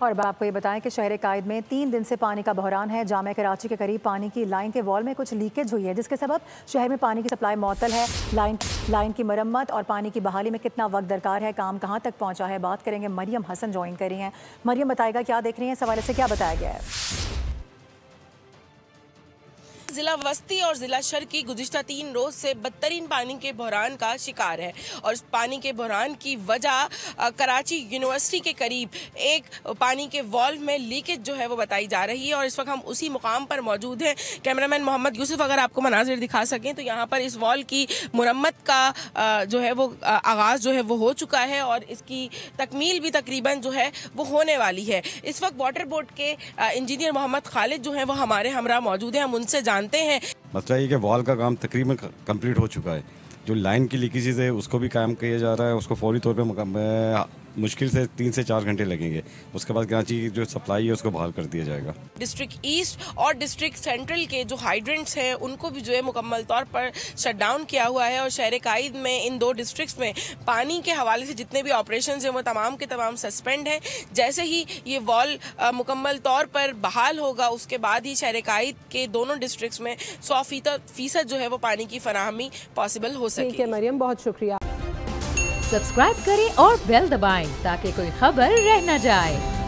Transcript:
और अब आपको ये बताएं कि शहर कायद में 3 दिन से पानी का बहरान है। जामे कराची के करीब पानी की लाइन के वॉल में कुछ लीकेज हुई है, जिसके सबब शहर में पानी की सप्लाई मुअत्तल है। लाइन की मरम्मत और पानी की बहाली में कितना वक्त दरकार है, काम कहाँ तक पहुँचा है, बात करेंगे। मरियम हसन ज्वाइन कर रही हैं। मरियम बताएगा क्या देख रही हैं, इस हवाले से क्या बताया गया है। जिला वस्ती और जिला शर्की गुज़िश्ता 3 रोज से बदतरीन पानी के बहरान का शिकार है और इस पानी के बहरान की वजह कराची यूनिवर्सिटी के करीब एक पानी के वॉल्व में लीकेज जो है वो बताई जा रही है। और इस वक्त हम उसी मुकाम पर मौजूद हैं। कैमरामैन मोहम्मद यूसुफ अगर आपको मनाजिर दिखा सकें तो यहाँ पर इस वॉल की मुरम्मत का जो है वो आगाज़ जो है वो हो चुका है और इसकी तकमील भी तकरीबन जो है वो होने वाली है। इस वक्त वाटर बोर्ड के इंजीनियर मोहम्मद खालिद जो है वो हमारे हमरा मौजूद हैं। हम उनसे जानते हैं। मसला ये कि वॉल का काम तकरीबन कंप्लीट हो चुका है। जो लाइन की लीकेजेस है उसको भी कायम किया जा रहा है। उसको फौरी तौर पे मुश्किल से 3 से 4 घंटे लगेंगे। उसके बाद कराची की जो सप्लाई है उसको बहाल कर दिया जाएगा। डिस्ट्रिक्ट ईस्ट और डिस्ट्रिक्ट सेंट्रल के जो हाइड्रेंट्स हैं उनको भी जो है मुकम्मल तौर पर शट डाउन किया हुआ है और शहर कायद में इन 2 डिस्ट्रिक्ट्स में पानी के हवाले से जितने भी ऑपरेशंस हैं वो तमाम के तमाम सस्पेंड हैं। जैसे ही ये वॉल मुकम्मल तौर पर बहाल होगा उसके बाद ही शहर कायद के दोनों डिस्ट्रिक्ट्स में 100% जो है वो पानी की फराहमी पॉसिबल हो सके। ठीक है मरियम, बहुत शुक्रिया। सब्सक्राइब करें और बेल दबाएं ताकि कोई खबर रह न जाए।